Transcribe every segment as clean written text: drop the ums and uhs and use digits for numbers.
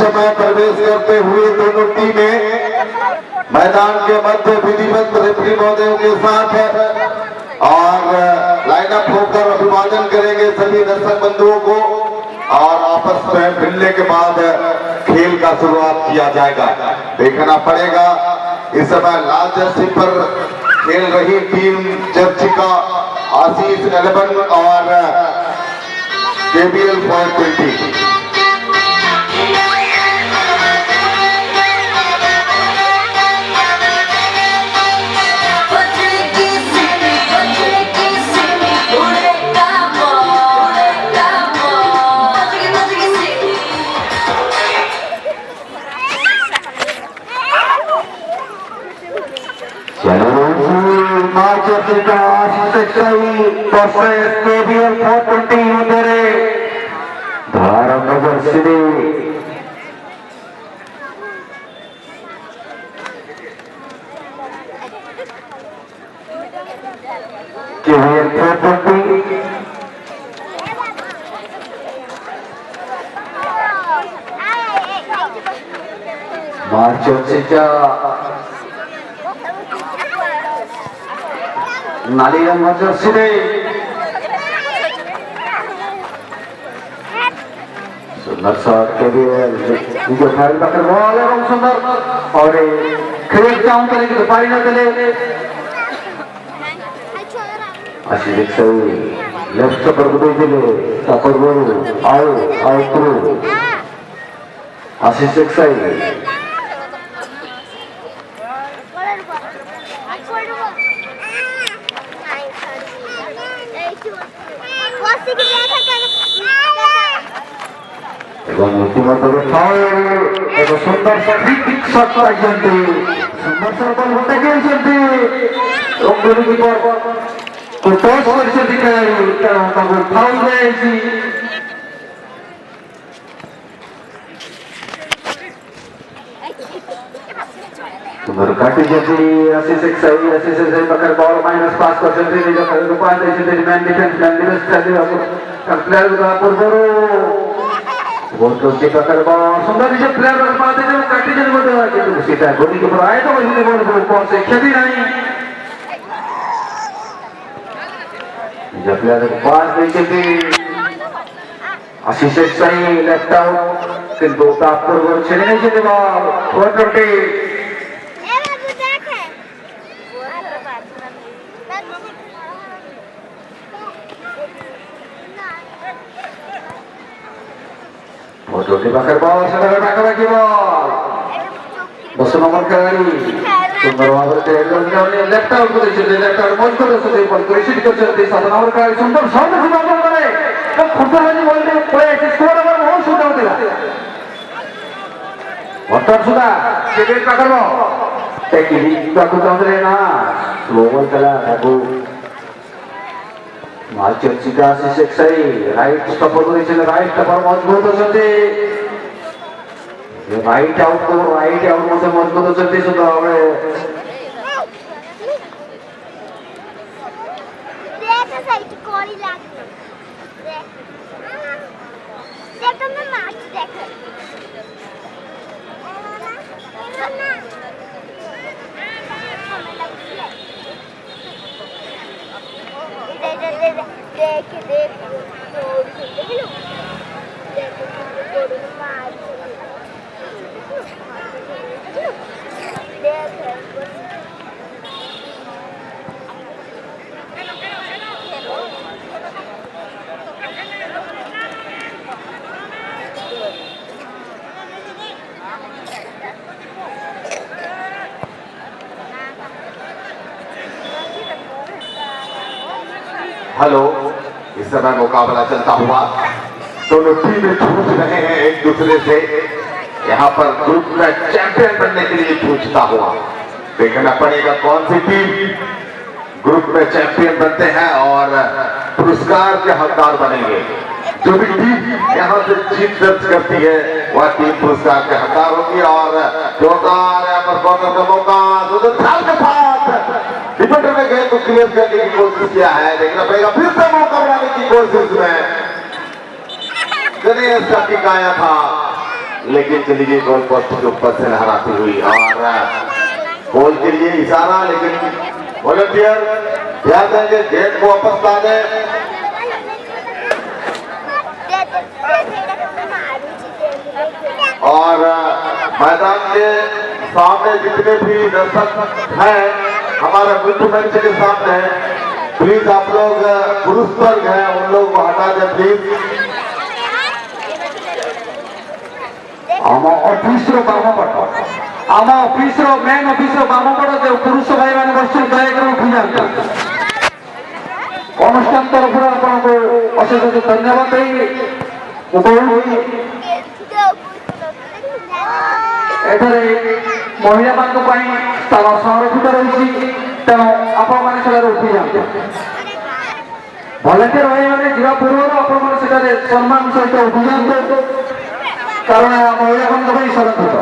समय प्रवेश करते हुए दोनों टीमें मैदान के मध्य विधिवत रेफरी महोदयों के साथ और लाइनअप होकर अभिवादन करेंगे सभी दर्शक बंधुओं को और आपस में मिलने के बाद खेल का शुरुआत किया जाएगा। देखना पड़ेगा इस समय लाल जर्सी पर खेल रही टीम चर्चिका आशीष 11 और KBL 420। KBL 420 उधरे धारानगर सिटी KBL 420 मार्चच्या नाली रंगाच्या सिरे सुंदर शॉट KBL जो फाइल पकड़ बॉल एवं सुंदर और क्रिकेट काउंट करेगी तो पारी न चले आशीष सही लेफ्ट पर गुडे दिले तापर बोल आओ थ्रू आशीष सही सुंदर शॉट सुंदर सर्कल होते काटी आशीष सही पकड़ बॉल माइनस पास कर मैन डिफेंस प्लेयर पकड़ बॉल सुंदर प्लेयर काटी गोली के ऊपर आए तो बॉल से क्षति नहीं जब प्लेयर पास नीचे थी आशीष सही लेफ्ट आउट किंतु तापुर छेड़े नहीं चले ball 420 Foto dibakar bawah saudara bagi bol. Bos nomor kali. Sumber wabar dari left out position left out most of the ball creation करते सात नंबर kali सुंदर सामने से बॉल मारे. तो फुटबॉल वाली बॉल ने पूरा स्कोर अगर बहुत शूट आउट दिया. वॉटर सुधा क्रिकेट पकड़ लो. टेक्निक का कुछ अंदर है ना. स्लो बॉल चला aku मार्चर्चिका आशीष सही right stopper position right stopper मजबूत होते ये राइट आउट को राइट आउट में मजबूत होते सुद्धा आवडे देख साइड कोरी लागली देख तुम्ही मॅच देख हेलो इस समय मुकाबला चलता हुआ दोनों टीमें जूझ रहे हैं एक दूसरे से यहाँ पर ग्रुप में चैंपियन बनने के लिए जूझता हुआ देखना पड़ेगा कौन सी टीम ग्रुप में चैंपियन बनते हैं और पुरस्कार के हकदार बनेंगे। जो भी टीम यहाँ से जीत दर्ज करती है वह टीम पुरस्कार के हकदार होगी और जोरदार यहाँ पर कॉर्नर का मौका के साथ डिफेंडर ने गेंद को क्लियर करने की कोशिश किया है। देखना पड़ेगा फिर से मौका बनाने की कोशिश में गणेश का टिकाया था लेकिन चली गई गोल पोस्ट के ऊपर से लहराती हुई और गोल के लिए इशारा, लेकिन वॉलंटियर ध्यान देंगे गेंद को वापस ला दे। और मैदान के सामने जितने भी दर्शक हैं हमारे मित्र मंच के सामने, प्लीज आप लोग पुरुष वर्ग हैं उन लोग को हटा दें प्लीज। आम ऑफिसर बामपट आम ऑफिसर मेन ऑफिसर बामपट जो पुरुष भाई मैंने बस दयाकर उठी जाते अनुष्ठान तरफ आपको अशेष धन्यवाद एठारे महिला मान स्थान संरक्षित रही तेणु आपण मैंने उठी जाते भलेंटियर भाई मैंने जा पूर्व आप सम्मान सहित उठी जाते कारण महिला मान संरक्षित।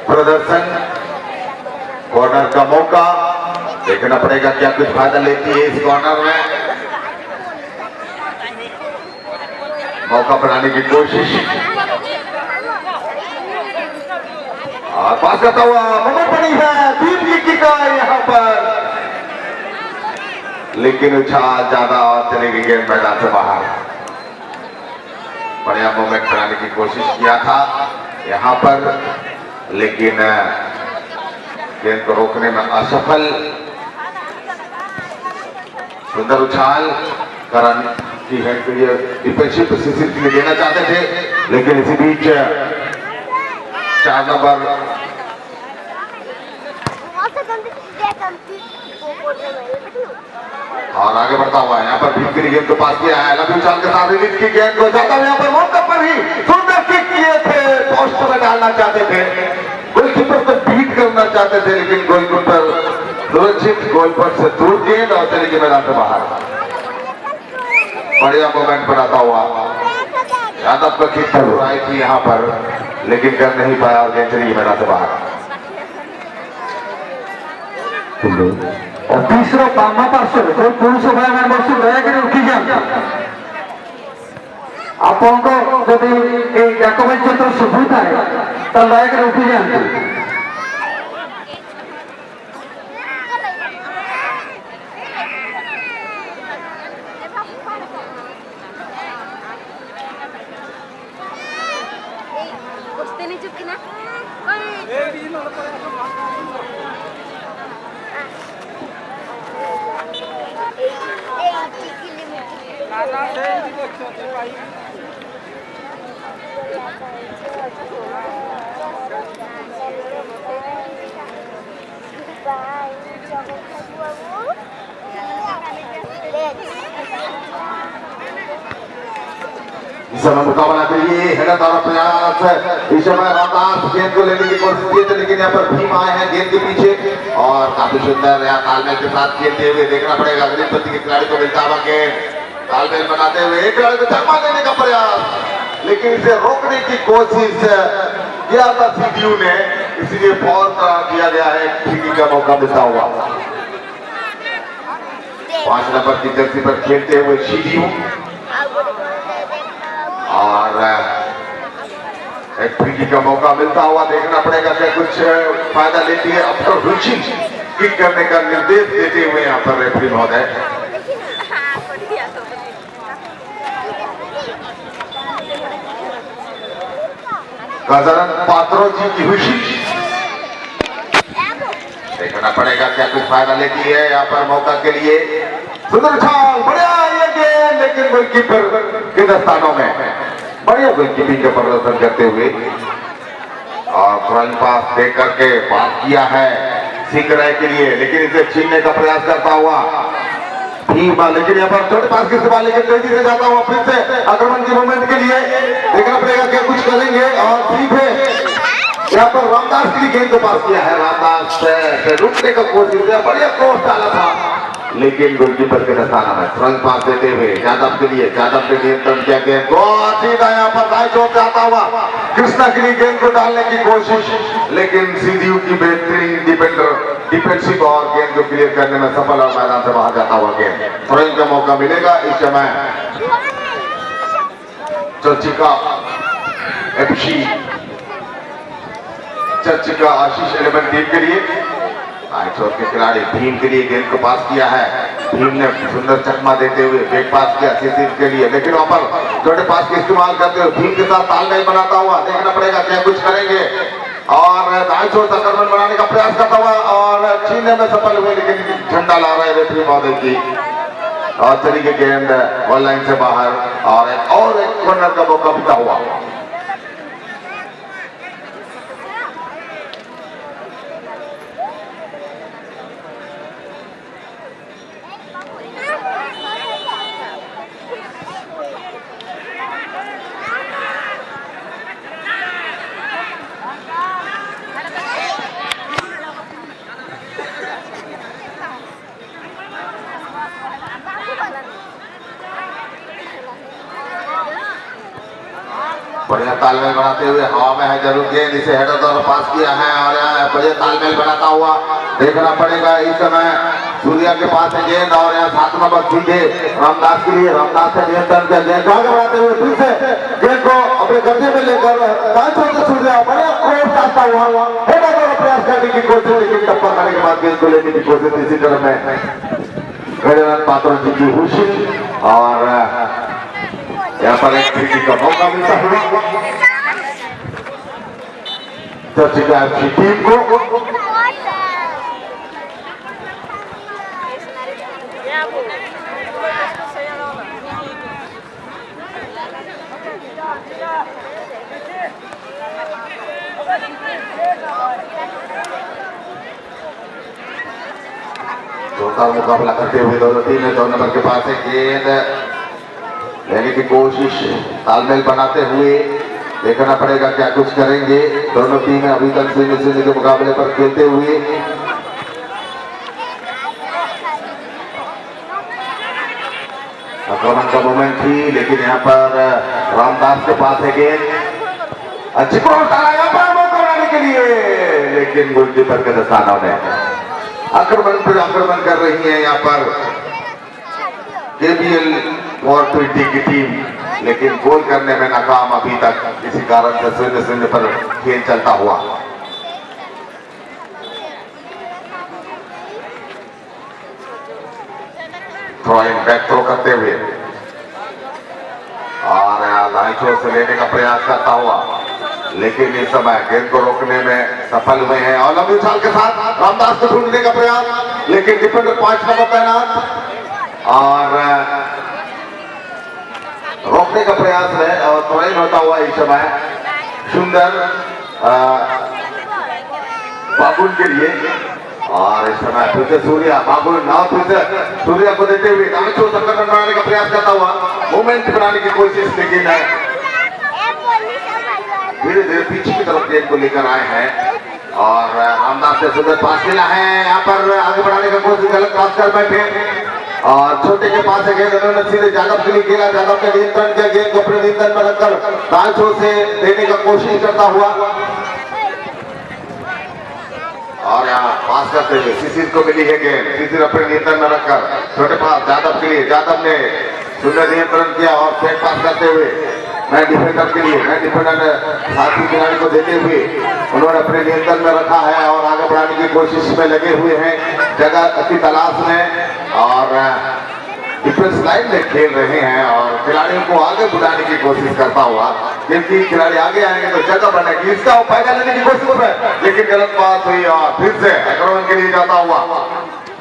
प्रदर्शन कॉर्नर का मौका देखना पड़ेगा क्या कुछ फायदा लेती है इस कॉर्नर में। मौका बनाने की कोशिश और पास करता हुआ मोमेंट बनी है टीम की किक यहाँ पर, लेकिन उछाल ज्यादा और चली गई गेंद मैदान से बाहर। बढ़िया मोमेंट बनाने की कोशिश किया था यहाँ पर, लेकिन गेंद को रोकने में असफल। सुंदर उछाल करण की है कि ये डिफेंसिव पोजीशन के लिए देना चाहते थे, लेकिन इसी बीच 4 नंबर और आगे बढ़ता हुआ यहाँ पर भीतरी गेंद को पास किया है लंबी उछाल के साथ रिलीज की गेंद को जाता हुआ यहाँ पर मौके पर ही सुंदर किक किए थे, पोस्ट में डालना चाहते थे, गोलकीपर को बीट करना चाहते थे, लेकिन गोलकीपर सुरक्षित गोलकीपर से दूर गेंद और चली गई मैदान से बाहर। बढ़िया मोमेंट बनाता हुआ यादव को किक आई थी यहाँ पर, लेकिन कर नहीं पाया और गेंद चली गई मैदान से बाहर। तीसरा बामा पार्श्व जो पुरुष भाई मैंने बस दयाकर उठी जाते आपको जब याकबाई चित्र शुभु थाए तो दयाकर उठी जाते। इस समय मुकाबला के लिए हेडर द्वारा प्रयास, इस समय रामदास गेंद को लेने की कोशिश की थी, लेकिन यहाँ पर भीम आए हैं गेंद के पीछे और काफी सुंदर यहाँ तालमेल के साथ खेलते हुए देखना पड़ेगा अगले प्रति के खिलाड़ी को मिलता हुआ गेंद तालमेल बनाते हुए एक खिलाड़ी को धक्का देने का प्रयास, लेकिन इसे रोकने की कोशिश किया था सीडीयू ने, इसलिए फॉल किया गया है, फ्री का मौका मिलता हुआ। 5 नंबर की जर्सी पर खेलते हुए सीडीयू और एक फ्री का मौका मिलता हुआ देखना पड़ेगा क्या कुछ फायदा लेती है। अब तो रुचि किक करने का निर्देश देते हुए यहाँ पर रेफरी महोदय गजरन पात्रो जी की खुशी देखना पड़ेगा क्या कुछ फायदा लेती है यहाँ पर मौका के लिए। सुंदर छाल बढ़िया ये गेंद, लेकिन गोलकीपर के दस्तानों में बढ़िया गोलकीपिंग का प्रदर्शन करते हुए और फ्रंट पास दे करके बात किया है सिकराय के लिए, लेकिन इसे छीनने का प्रयास करता हुआ भीमा, लेकिन यहाँ पर छोटे पास के सवाल लेकर तेजी से जाता हुआ फिर से आक्रमण के मोमेंट के लिए देखना पड़ेगा क्या कुछ करेंगे और सीधे यहाँ पर रामदास की गेंद को पास किया है। रामदास से रुकने का कोशिश किया, बढ़िया क्रॉस डाला था, लेकिन गोलकीपर के निशाना में फ्रंट पास देते हुए यादव के लिए, यादव ने नियंत्रण किया गेंद को, सीधा यहाँ पर दाएं चौक जाता हुआ कृष्णा के लिए गेंद को डालने की कोशिश, लेकिन सीडीयू की बेहतरीन डिफेंसिव और गेंद को क्लियर करने में सफल और मैदान से बाहर जाता हुआ गेंद। थ्रोइंग का मौका मिलेगा इस समय चर्चिका एफसी, चर्चिका आशीष 11 टीम के लिए। छोर के खिलाड़ी भीम के लिए गेंद को पास किया है। भीम ने सुंदर चकमा देते हुए बैक पास किया शिशिर के लिए, लेकिन वहां पर छोटे पास का इस्तेमाल करते हुए भीम के साथ तालमेल बनाता हुआ देखना पड़ेगा क्या कुछ करेंगे, और दाएं छोर संक्रमण बनाने का प्रयास करता हुआ और छीनने में सफल हुए, लेकिन झंडा ला रहे रेफरी महोदय की और तरीके गेंद बॉल लाइन से बाहर, और एक कॉर्नर का मौका बीता हुआ। बढ़िया तालमेल बनाते हुए हवा में है जरूर गेंद, इसे हेडर द्वारा पास किया है और यहाँ बढ़िया तालमेल बनाता हुआ देखना पड़ेगा। इस समय सूर्या के पास है गेंद और यहाँ 7 नंबर सीधे रामदास के लिए, रामदास से नियंत्रण कर गेंद आगे बढ़ाते हुए फिर से गेंद को अपने कब्जे में लेकर सूर्या बढ़िया क्रॉस डालता हुआ हेडर द्वारा प्रयास करने की कोशिश, लेकिन टप्पा करने के बाद गेंद को लेने की कोशिश। इसी तरह में पात्रों जी की खुशी और यहाँ पर एक फ्री किक का मौका मिलता है चर्चिका एफसी टीम को। जोरदार मुकाबला करते हुए दोनों टीमें 2 नंबर के पास है गेंद लेने की कोशिश, तालमेल बनाते हुए देखना पड़ेगा क्या कुछ करेंगे। दोनों टीमें अभी तक 0-0 के मुकाबले पर खेलते हुए आक्रमण का मोमेंट थी, लेकिन यहाँ पर रामदास के पास है गेंद, अच्छी क्रॉस डाला यहाँ पर मौका बनाने के लिए, लेकिन गोलकीपर के दस्तानों ने आक्रमण पर आक्रमण कर रही है यहाँ पर केबीएल 420 की टीम, लेकिन गोल करने में नाकाम अभी तक, इसी कारण से 0-0 पर खेल चलता हुआ। थ्रोइंग बैक थ्रो करते हुए और दाईं छोर से लेने का प्रयास करता हुआ, लेकिन इस समय गेंद को रोकने में सफल हुए हैं और लंबी उछाल के साथ रामदास को ढूंढने का प्रयास, लेकिन डिफेंडर 5 नंबर तैनात और रोकने का प्रयास है और थ्रोइंग होता हुआ इस समय सुंदर बाबुल के लिए, और इस समय फिर से सूर्या बाबुल ना फिर से सूर्या को देते हुए संकलन बनाने का प्रयास करता हुआ मूवमेंट बनाने की कोशिश, लेकिन धीरे धीरे पीछे की तरफ गेंद को लेकर आए हैं और रामदास से सुंदर पास मिला है, यहाँ पर आगे बढ़ाने का कोशिश गलत पास कर बैठे और छोटे के पास है गेंद, उन्होंने सीधे यादव के लिए खेला, यादव के नियंत्रण किया, गेंद को अपने नियंत्रण में रखकर दाएं छोर से देने का कोशिश करता हुआ और यहाँ पास करते हुए शिशिर को मिली है गेंद, शिशिर अपने नियंत्रण में रखकर छोटे पास यादव के लिए, यादव ने सुंदर नियंत्रण किया और फेंक पास करते हुए मैं डिफेंडर के लिए, मैं डिफेंडर साथी खिलाड़ी को देते हुए उन्होंने अपने नियंत्रण में रखा है और आगे बढ़ाने की कोशिश में लगे हुए हैं, जगह की तलाश में और डिफेंस लाइन में खेल रहे हैं और खिलाड़ियों को आगे बुलाने की कोशिश करता हुआ, क्योंकि खिलाड़ी आगे आएंगे तो जगह बनेगी, इसका फायदा लेने की कोशिश है, लेकिन गलत बात हुई और फिर से आक्रमण के लिए जाता हुआ,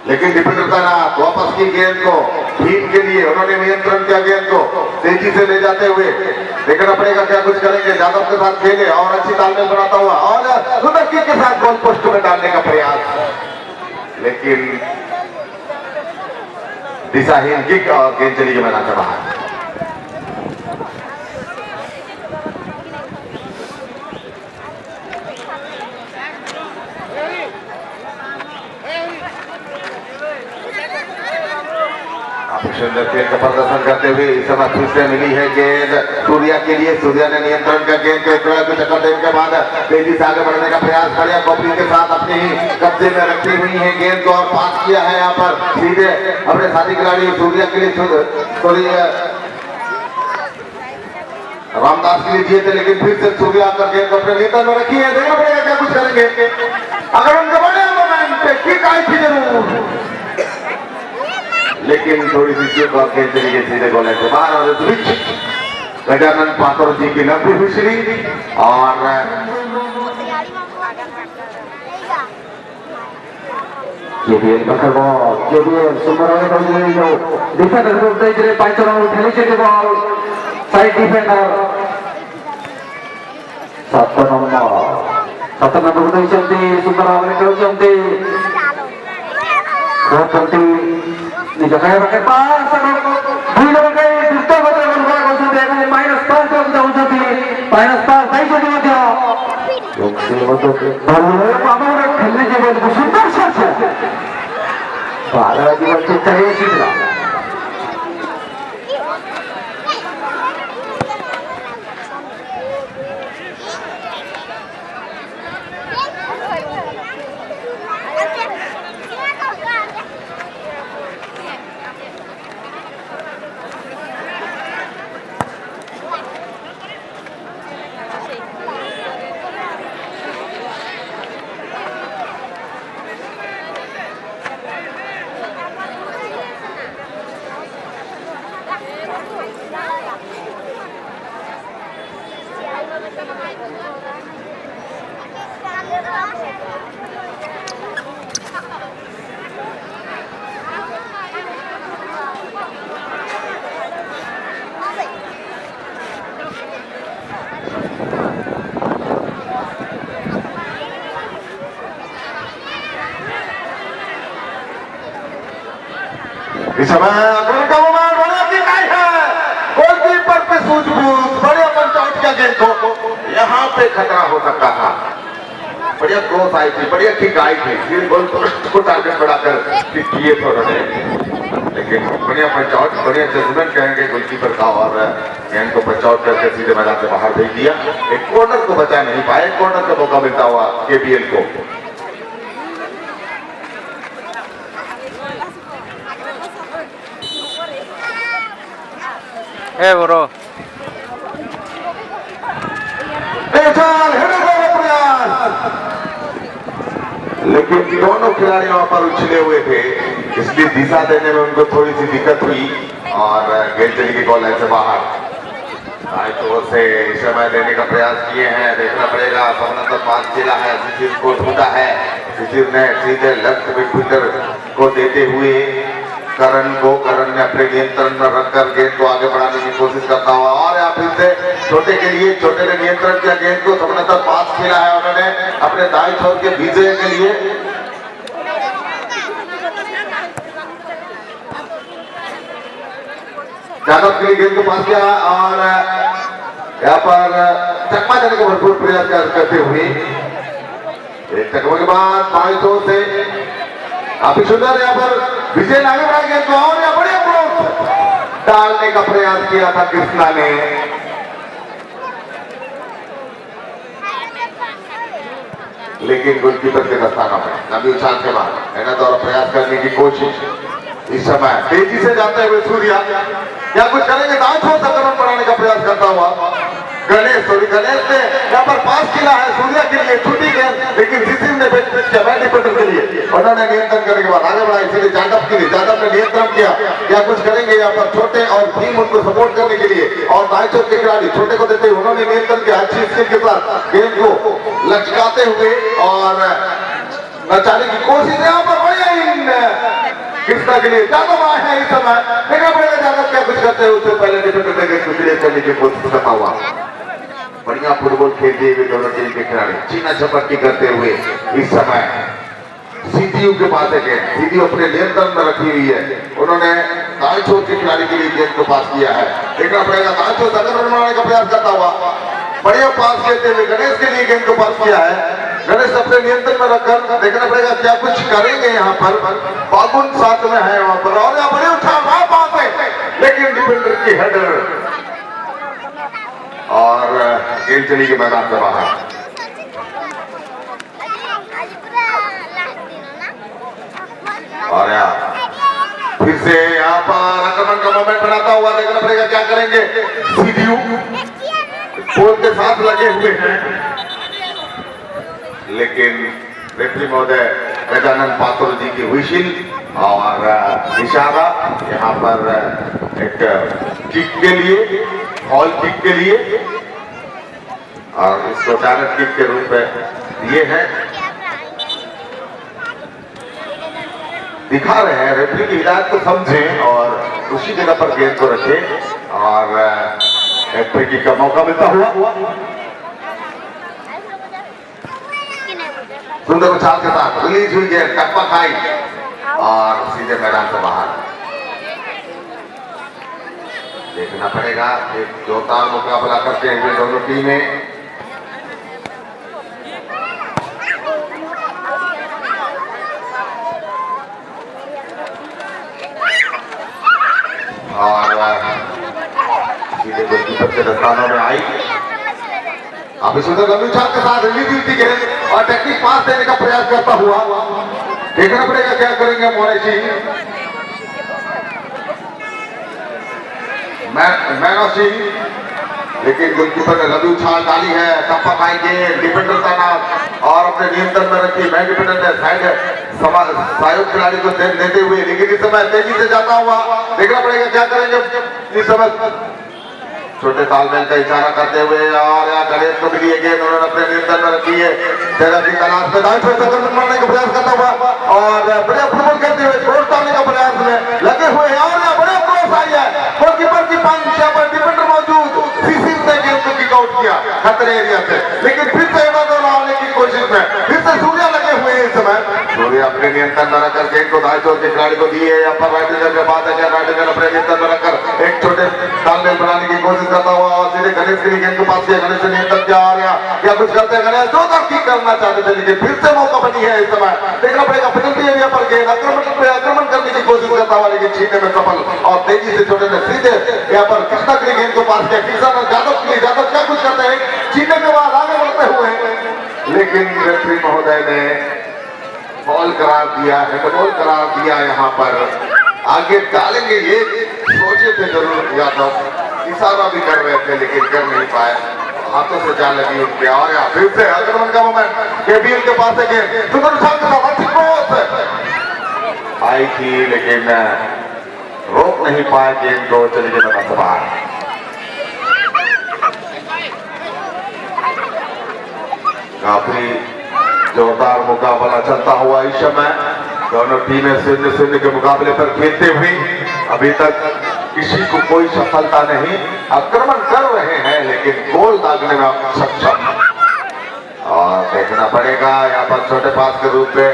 लेकिन डिफेंडर तैनात वापस की गेंद को भीम के लिए, उन्होंने नियंत्रण किया गेंद को तेजी से ले जाते हुए, देखना पड़ेगा क्या कुछ करेंगे, यादव के साथ खेले और अच्छी तालमेल बनाता हुआ और सुंदर किक के साथ गोल पोस्ट में डालने का प्रयास, लेकिन दिशाहीन किक और गेंद चली गई मैदान से बाहर। सुंदर खेल का प्रदर्शन करते हुए इस समय फिर से मिली है गेंद सूर्या के लिए। सूर्या ने नियंत्रण का गेंद को चक्कर देने के बाद तेजी से आगे बढ़ने का प्रयास बढ़िया कॉपी के साथ अपने ही कब्जे में रखी हुई है गेंद को और पास किया है यहाँ पर सीधे अपने साथी खिलाड़ी सूर्या के लिए रामदास के लिए दिए थे, लेकिन फिर से सूर्या आकर गेंद को अपने नियंत्रण में रखी है। देखना पड़ेगा क्या कुछ करेंगे। अगर उनके बड़े मोमेंट पे किक आई थी जरूर, लेकिन थोड़ी सी चूक और खेल चली गई सीधे गोले से बाहर। और इस बीच गजानन पात्र जी की लंबी हुसरी और KBL pakai ball, KBL sumber oleh kau ini jo. Defender berada di depan orang udah jadi ball. Side defender. Satu nomor berada di sumber oleh kau jadi. Kau penting ni jaga pakai pas. Dua pakai kita betul betul kau sudah dengan -5 jauh jadi -5 baik jadi dia. Yoksi betul. Baru apa orang खेलने के बाद सुंदर shot है। 12 की बच्चे चाहिए सीधा। इस समय अग्रणी का मोमेंट बड़ा किक आई है। गोलकीपर पे सूझबूझ बढ़िया पंचायत किया गेंद को, यहाँ पे खतरा हो सकता था। बढ़िया क्रॉस आई थी, बढ़िया किक आई थी, फिर गोल पोस्ट को टारगेट बढ़ाकर किक किए थे उन्होंने, लेकिन बढ़िया पंचायत, बढ़िया जजमेंट कहेंगे गोलकीपर का और गेंद को पंचायत करके सीधे मैदान से बाहर भेज दिया। एक कॉर्नर को बचा नहीं पाए, कॉर्नर का मौका मिलता हुआ KBL को। Hey bro. लेकिन दोनों खिलाड़ी वहां पर उछले हुए थे, इसलिए दिशा देने में उनको थोड़ी सी दिक्कत हुई और गेंद चली गई गोल से बाहर। दायित्व से समय देने का प्रयास किए हैं, देखना पड़ेगा। सपना तो पास खेला है, शिशिर को ढूंढा है, शिशिर ने सीधे लेफ्ट मिडफील्डर को देते हुए करण ने अपने नियंत्रण में रखकर गेंद को आगे बढ़ाने की कोशिश करता हुआ और यहाँ फिर से छोटे के लिए, छोटे ने नियंत्रण किया गेंद को, सपना तो पास खेला है उन्होंने अपने दाएं छोर के विजय के लिए। यादव के लिए गेंद को पास किया और यहाँ पर चकमा देने का भरपूर प्रयास करते हुए एक चकमा के बाद बाएं छोर से काफी सुंदर यहाँ पर विजय ने आगे बढ़ा गेंद को और यहाँ बढ़िया क्रॉस डालने का प्रयास किया था कृष्णा ने, लेकिन गोलकीपर के दस्ताना में लंबी उछाल के बाद मेहनत और प्रयास करने की कोशिश। इस समय तेजी से जाते हुए सूर्या क्या कुछ करेंगे, दाएं छोर से रन बनाने का प्रयास करता हुआ गणेश ने यहाँ पर पास किया है सूर्या के लिए, छुट्टी गेंद, लेकिन शिशिर ने डिफेंडर के लिए उन्होंने नियंत्रण करने के बाद आगे बढ़ा, इसलिए जादव के लिए, जादव ने नियंत्रण किया। क्या कुछ करेंगे यहाँ पर छोटे और टीम उनको सपोर्ट करने के लिए और दाएं छोर के खिलाड़ी छोटे को देते हुए उन्होंने नियंत्रण किया अच्छी स्किल के साथ गेंद को लचकाते हुए और नचाने की कोशिश। यहाँ पर कृष्णा के लिए जादव आए हैं इस समय, देखना पड़ेगा जादव क्या कुछ करते हैं, उससे पहले डिफेंडर करने की कोशिश करता हुआ। बढ़िया फुटबॉल खेलते हुए दोनों टीम के खिलाड़ी चीना झपट्टी करते हुए इस समय सीटीयू के पास है, सीटीयू अपने नियंत्रण में रखी हुई है, उन्होंने दाएं छोर के खिलाड़ी के लिए गेंद को पास किया है। देखना पड़ेगा दाएं छोर से रन बनाने का प्रयास करता हुआ बढ़िया पास खेलते हुए गणेश के लिए गेंद को पास किया है। गणेश अपने नियंत्रण में रखकर देखना पड़ेगा क्या कुछ करेंगे यहाँ पर, बागुन साथ में है वहां पर और यहाँ बड़े उठा लेकिन डिफेंडर की हेडर और गेंद चली गई मैदान से बाहर। और यार फिर से यहाँ पर आक्रमण का मोमेंट बनाता हुआ देखना पड़ेगा क्या करेंगे। सीडीयू पोल के साथ लगे हुए हैं, लेकिन रेफरी महोदय गजानन पात्र जी की व्हिसिल और इशारा यहाँ पर एक किक के लिए, हॉल किक के लिए, और इसको डायरेक्ट किक के रूप में दिए हैं। दिखा रहे हैं रेफरी की हिदायत को समझें और उसी जगह पर गेंद को रखें और फ्री किक का मौका मिलता हुआ सुंदर उछाल के साथ रिलीज हुई गेंद, टप्पा खाई और सीधे मैदान से बाहर। देखना पड़ेगा एक जोरदार मुकाबला करते हुए दोनों टीमें। और सीधे गोलकीपर के दस्तानों में आई। अभी सुंदर लंबी उछाल के साथ रिलीज हुई थी गेंद और टेक्निक पास देने का प्रयास करता हुआ। देखना पड़ेगा क्या करेंगे मोरेशी। मैनोसी, लेकिन गोलकीपर ने लंबी उछाल डाली है, टप्पा खाएंगे, डिफेंडर तैनात और अपने नियंत्रण में रखी। मैं डिफेंडर ने साइड सहयोग खिलाड़ी को देते हुए, लेकिन इस समय तेजी से जाता हुआ देखना पड़ेगा क्या करेंगे इस समय। छोटे तालमेल का इशारा करते हुए और यहाँ गणेश को मिली गेंद, उन्होंने अपने नियंत्रण में रखी है। जगह की तलाश में मारने का प्रयास करता हुआ और बड़े फुटबॉल खेलते हुए क्रॉस डालने का प्रयास में लगे हुए हैं और यहाँ बड़े क्रॉस आई है। गोलकीपर की पंच, यहाँ पर डिफेंडर मौजूद, सीसी ने गेंद को किक आउट किया खतरे एरिया से, लेकिन फिर से लाने की कोशिश में फिर से सूर्या लगे हुए हैं। इस समय सूर्या अपने नियंत्रण में रखकर गेंद को दाएं छोर के खिलाड़ी को दिए। यहाँ पर राइट विंगर में बात है क्या, राइट विंगर अपने नियंत्रण में रखकर एक छोटे तालमेल बनाने की कोशिश करता हुआ और सीधे गणेश के लिए गेंद को पास किया। गणेश से नियंत्रण किया और या कुछ करते हैं गणेश, जो तक ठीक करना चाहते थे, लेकिन फिर से मौका बनी है। इस समय देखना पड़ेगा पेनल्टी एरिया पर गेंद आक्रमण करने की कोशिश करता हुआ, लेकिन छीनने में सफल और तेजी से छोटे ने सीधे यहाँ पर कृष्णा के लिए गेंद को पास किया। कृष्णा यादव के लिए, यादव क्या कुछ करते हैं, छीनने के बाद आगे बढ़ते हुए, लेकिन रेफरी महोदय ने बॉल करार दिया, हेडबॉल करार दिया। यहाँ पर आगे डालेंगे ये सोचे थे जरूर यादव, इशारा भी कर रहे थे लेकिन कर नहीं पाए, हाथों से जान लगी उनके। और यहाँ फिर से आक्रमण का मोमेंट केबीएल के पास है गेंद, सुंदर उछाल के साथ अच्छी क्रॉस आई थी लेकिन रोक नहीं पाए गेंद को, चली गई मैदान से बाहर। काफी जोरदार मुकाबला चलता हुआ इस समय, दोनों टीमें 0-0 के मुकाबले पर खेलते हुए अभी तक किसी को कोई सफलता नहीं। आक्रमण कर रहे हैं लेकिन गोल दागने में सक्षम, और देखना पड़ेगा यहाँ पर छोटे पास के रूप में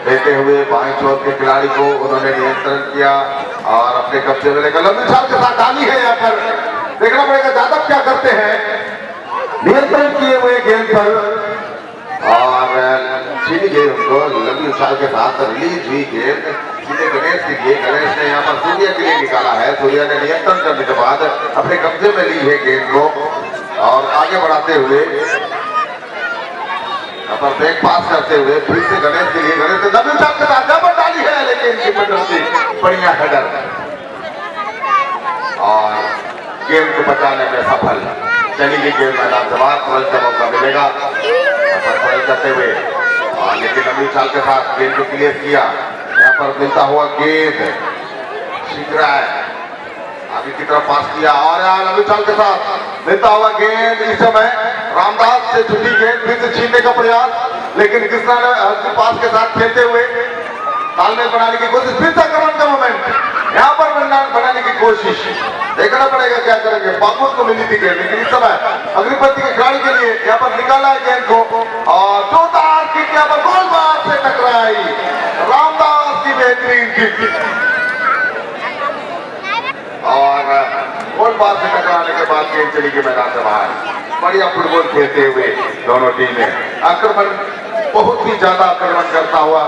देते हुए बाएं छोर के खिलाड़ी को उन्होंने नियंत्रण किया और अपने कब्जे में लेकर लंबी उछाल के साथ डाली है। यहाँ पर देखना पड़ेगा यादव क्या करते हैं, नियंत्रण किए हुए गेंद पर और छीनी गेंद उनको लंबी उछाल के साथ रिलीज हुई गेंद सीधे गणेश की गेंद। गणेश ने यहाँ पर सूर्या के लिए निकाला है, सूर्या ने नियंत्रण करने के बाद अपने कब्जे में ली है गेंद को और आगे बढ़ाते हुए यहाँ पर ब्रेक पास करते हुए फिर से गणेश के लिए, गणेश ने लंबी उछाल के साथ जबर डाली है लेकिन बढ़िया हेडर और गेंद को बचाने में सफल। चली गई गेंद मैदान से बाहर, तुरंत का मौका मिलेगा करते हुए और लेकिन लंबी उछाल के साथ गेंद को क्लियर किया। यहाँ पर मिलता हुआ गेंद सीख रहा है, आगे की तरफ पास किया और यहाँ लंबी उछाल के साथ मिलता हुआ गेंद। इस समय रामदास से छुट्टी गेंद फिर से छीनने का प्रयास, लेकिन कृष्णा ने हल्की पास के साथ खेलते हुए तालमेल बनाने की कोशिश, फिर से आक्रमण का मोमेंट यहाँ पर बनाने की कोशिश। देखना पड़ेगा क्या करेंगे, बागवत को मिली थी गेंद लेकिन इस समय अग्निपति के खिलाड़ी के लिए यहाँ पर निकाला है गेंद को और जोरदार किक यहाँ पर गोल बार से टकराई, रामदास की बेहतरीन किक और गोल बार से टकराने के बाद गेंद चली गई मैदान से बाहर। बढ़िया फुटबॉल खेलते हुए दोनों टीमें, आक्रमण बहुत ही ज्यादा आक्रमण करता हुआ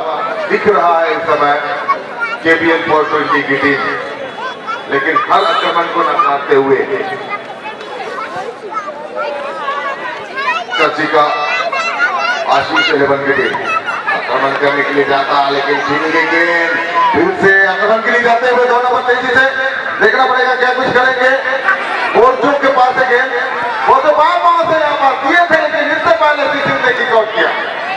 दिख रहा है इस समय केबीएल 420 की टीम, लेकिन हर आक्रमण को नकारते हुए चर्चिका आशीष 11 की टीम आक्रमण करने के लिए जाता, लेकिन छीन गई गेंद। फिर से आक्रमण के लिए जाते हुए 2 नंबर तेजी से देखना पड़ेगा क्या कुछ करेंगे। बोर्चुक के पास है गेंद, वो तो बार से यहाँ पर दिए थे, लेकिन इससे पहले सीसी ने किक आउट किया।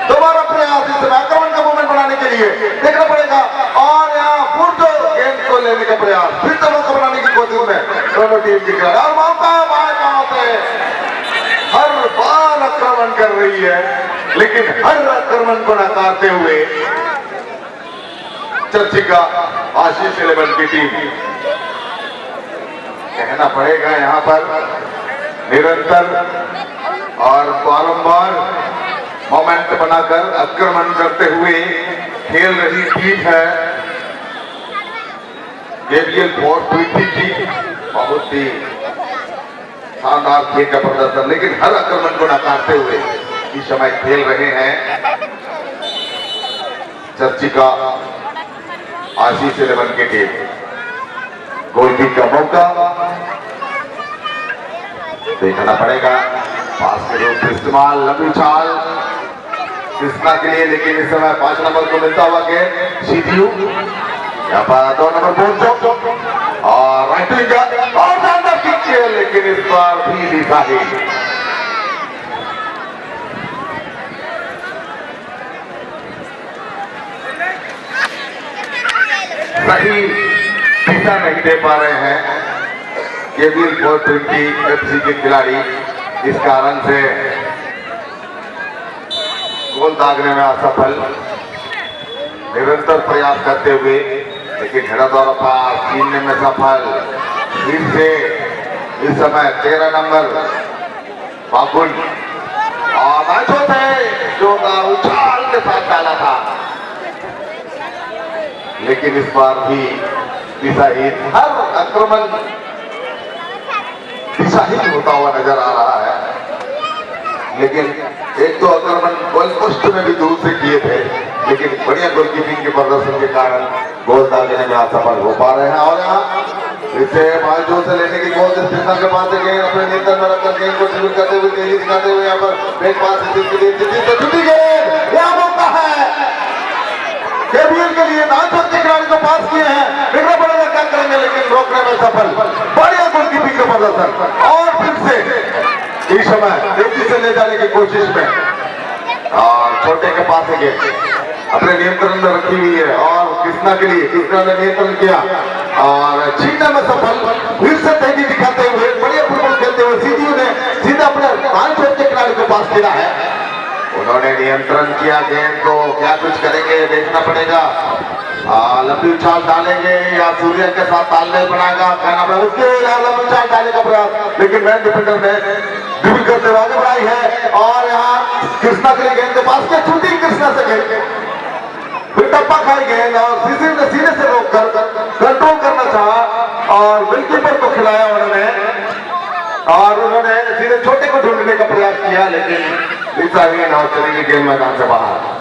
दोबारा प्रयास इस समय आक्रमण का मूवमेंट बनाने के लिए देखना पड़ेगा, और यहाँ बोर्चुक गेंद को लेने का प्रयास, फिर से मौका बनाने की कोशिश में दोनों टीम की खिलाड़ी, और मौका हर बार आक्रमण कर रही है, लेकिन हर आक्रमण को नकारते हुए चर्चिका आशीष 11 की टीम। कहना पड़ेगा यहां पर निरंतर और बारंबार मोमेंट बनाकर आक्रमण करते हुए खेल रही टीम है केबीएल 420 की। बहुत ही शानदार खेल का प्रदर्शन, लेकिन हर आक्रमण को नकारते हुए इस समय खेल रहे हैं चर्चिका आशीष 11 की टीम। गोलकीपर का मौका देखना पड़ेगा, पास के रूप इस्तेमाल, लंबी चाल कृष्णा के लिए, लेकिन इस समय 5 नंबर को मिलता हुआ गेंद सीधीयू, यहाँ पर 2 नंबर बोर्चुक और राइट विंग और शानदार किक किया, लेकिन इस बार भी दिखा ही सही दिशा नहीं दे पा रहे हैं केबीएल 420 एफसी के खिलाड़ी। इस कारण से गोल दागने में असफल, निरंतर प्रयास करते हुए, लेकिन हेडर द्वारा पास छीनने में सफल। फिर से इस समय 13 नंबर बागुल और मैचो थे जो उछाल के साथ डाला था, लेकिन इस बार भी दिशाहीन, हर आक्रमण दिशाहीन होता हुआ नजर आ रहा है। लेकिन एक तो आक्रमण गोल पोस्ट में भी दूर से किए थे, लेकिन बढ़िया गोलकीपिंग के प्रदर्शन के कारण गोल दागने में असफल हो पा रहे हैं। और यहाँ इसे मालजो से लेने की कोशिश कृष्णा के पास गेंद अपने नियंत्रण में रखकर गेंद को ट्रिब्यूट करते हुए तेजी दिखाते हुए यहाँ पर ब्रेक पास छुट्टी गेंद, यहाँ मौका है केबीएल के लिए। नाचों के खिलाड़ी को पास किए हैं, देखना पड़ेगा क्या करेंगे, लेकिन रोकने में सफल। बढ़िया गोलकीपिंग का प्रदर्शन, और फिर से इस समय तेजी से ले जाने की कोशिश में, और छोटे के पास है गेंद अपने नियंत्रण में रखी हुई है, और कृष्णा के लिए कृष्णा ने नियंत्रण किया और छीनने में सफल। फिर से तेजी दिखाते हुए बढ़िया फुटबॉल खेलते हुए सीधीयू ने सीधा अपने नाचों के खिलाड़ी को पास किया है। उन्होंने नियंत्रण किया गेंद को, क्या कुछ करेंगे देखना पड़ेगा। लंबी उछाल डालेंगे या सूर्य के साथ तालमेल बनाएगा, कहना पड़ेगा उसके लंबी उछाल डालने का प्रयास, लेकिन मैन डिफेंडर ने ड्रिबल करते हुए आगे बढ़ाई है। और यहाँ कृष्णा के लिए गेंद के पास के शूटिंग कृष्णा से गेंद, फिर टप्पा खाई गेंद और सीधे ने सीधे से रोककर कंट्रोल करना चाहा और गोलकीपर को खिलाया उन्होंने, और उन्होंने सीधे छोटे को ढूंढने का प्रयास किया, लेकिन दिशाहीन और चली गई गेंद मैदान से बाहर।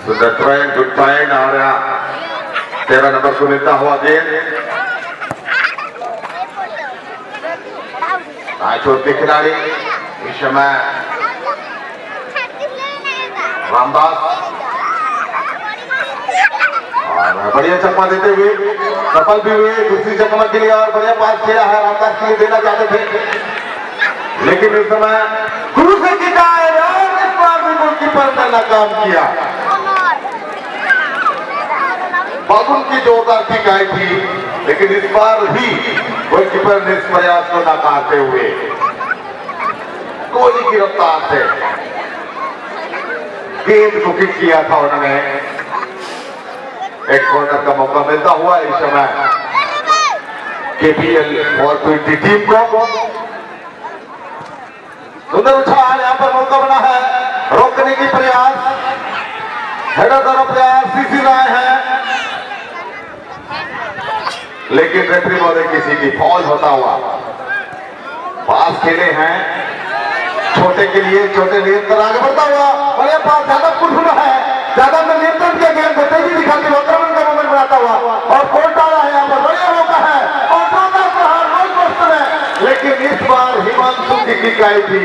सुंदर ट्राइन, गुड ट्राइन, और 13 नंबर को मिलता हुआ गेंद छोटे के खिलाड़ी इस समय रामदास, और बढ़िया चकमा देते हुए सफल भी हुए दूसरी चकमा के लिए, और बढ़िया पास किया है रामदास के लिए देना चाहते थे, लेकिन इस समय गुरु से किया है और इस बार भी गोलकीपर ने नाकाम किया। बागुल की जोरदार किक आई थी, लेकिन इस बार भी गोलकीपर ने इस प्रयास को नकारते हुए गोली की रफ्तार से गेंद को किक किया था उन्होंने। एक कॉर्नर का मौका मिलता हुआ इस समय केबीएल 420 टीम को। सुंदर उछाल, यहाँ पर मौका बना है, रोकने की प्रयास, हेडर द्वारा प्रयास सीसी राय है, लेकिन रेफरी महोदय किसी की फॉल होता हुआ पास खेले हैं छोटे के लिए, छोटे नियंत्रण आगे बढ़ता हुआ, बढ़िया पास, ज्यादा पुट हुआ है, ज्यादा में नियंत्रण किया गेंद को तेजी दिखाते हुए आक्रमण का मोमेंट बनाता हुआ किक आई थी,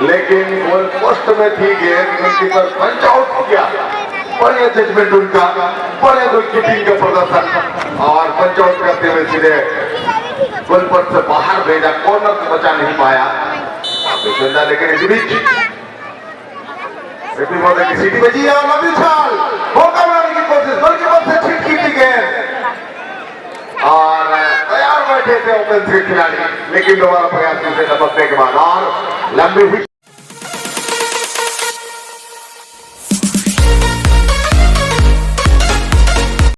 लेकिन गोल पोस्ट में थी गेंद, गोलकीपर पंच आउट किया। बढ़िया जजमेंट उनका, बढ़िया गोलकीपिंग का प्रदर्शन और पंच आउट करते हुए सीधे गोलपोस्ट से बाहर भेजा, कॉर्नर को बचा नहीं पाया सुंदर। लेकिन इस बीच की सीटी बजी और लंबी छाल, मौका बनाने की कोशिश, गोलकीपर से छिटकी थी गेंद और तैयार बैठे थे ऑफेंस के खिलाड़ी, लेकिन दोबारा प्रयास से लपकने के बाद और लंबी